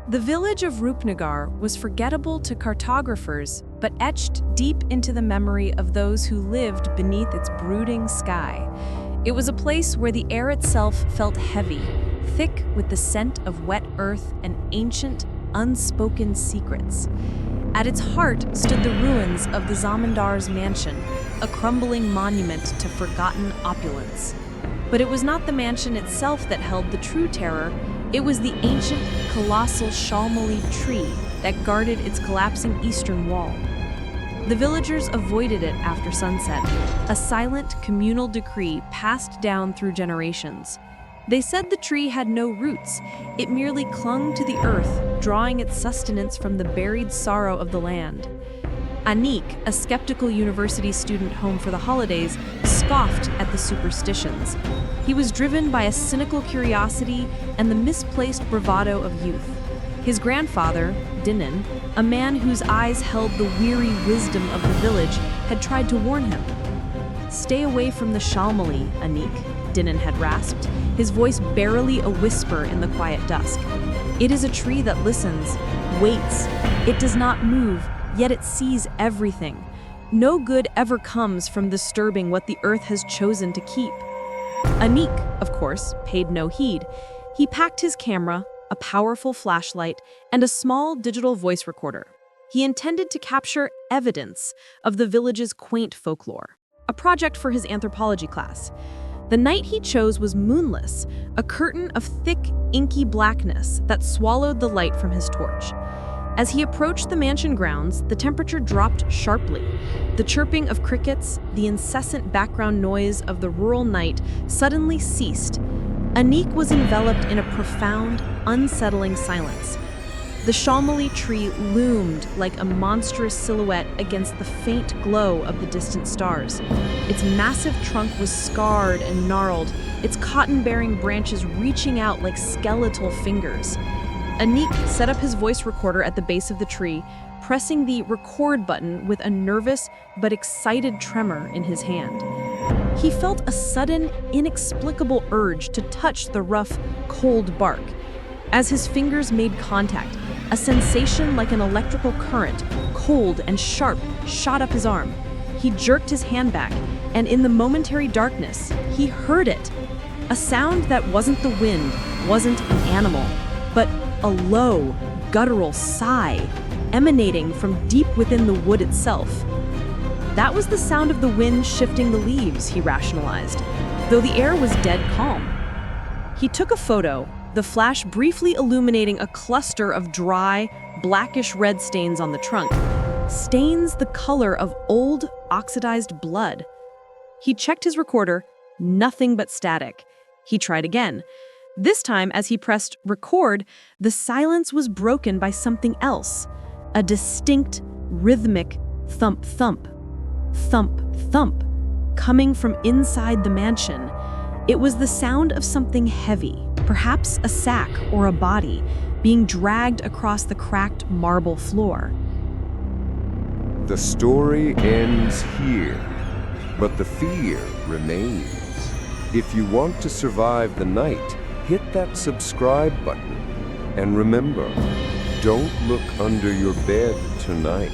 The village of Rupnagar was forgettable to cartographers, but etched deep into the memory of those who lived beneath its brooding sky. It was a place where the air itself felt heavy, thick with the scent of wet earth and ancient, unspoken secrets. At its heart stood the ruins of the Zamindar's mansion, a crumbling monument to forgotten opulence. But it was not the mansion itself that held the true terror. It was the ancient, colossal Shalmali tree that guarded its collapsing eastern wall. The villagers avoided it after sunset, a silent, communal decree passed down through generations. They said the tree had no roots. It merely clung to the earth, drawing its sustenance from the buried sorrow of the land. Anik, a skeptical university student home for the holidays, scoffed at the superstitions. He was driven by a cynical curiosity and the misplaced bravado of youth. His grandfather, Dinan, a man whose eyes held the weary wisdom of the village, had tried to warn him. "Stay away from the Shalmali, Anik," Dinan had rasped, his voice barely a whisper in the quiet dusk. "It is a tree that listens, waits. It does not move, yet it sees everything. No good ever comes from disturbing what the earth has chosen to keep." Anik, of course, paid no heed. He packed his camera, a powerful flashlight, and a small digital voice recorder. He intended to capture evidence of the village's quaint folklore, a project for his anthropology class. The night he chose was moonless, a curtain of thick, inky blackness that swallowed the light from his torch. As he approached the mansion grounds, the temperature dropped sharply. The chirping of crickets, the incessant background noise of the rural night suddenly ceased. Anik was enveloped in a profound, unsettling silence. The Shalmali tree loomed like a monstrous silhouette against the faint glow of the distant stars. Its massive trunk was scarred and gnarled, its cotton-bearing branches reaching out like skeletal fingers. Anik set up his voice recorder at the base of the tree, pressing the record button with a nervous but excited tremor in his hand. He felt a sudden, inexplicable urge to touch the rough, cold bark. As his fingers made contact, a sensation like an electrical current, cold and sharp, shot up his arm. He jerked his hand back, and in the momentary darkness, he heard it. A sound that wasn't the wind, wasn't an animal, but a low, guttural sigh emanating from deep within the wood itself. That was the sound of the wind shifting the leaves, he rationalized, though the air was dead calm. He took a photo, the flash briefly illuminating a cluster of dry, blackish-red stains on the trunk, stains the color of old, oxidized blood. He checked his recorder, nothing but static. He tried again. This time, as he pressed record, the silence was broken by something else. A distinct, rhythmic thump-thump, thump-thump, coming from inside the mansion. It was the sound of something heavy, perhaps a sack or a body, being dragged across the cracked marble floor. The story ends here, but the fear remains. If you want to survive the night, hit that subscribe button. And remember, don't look under your bed tonight.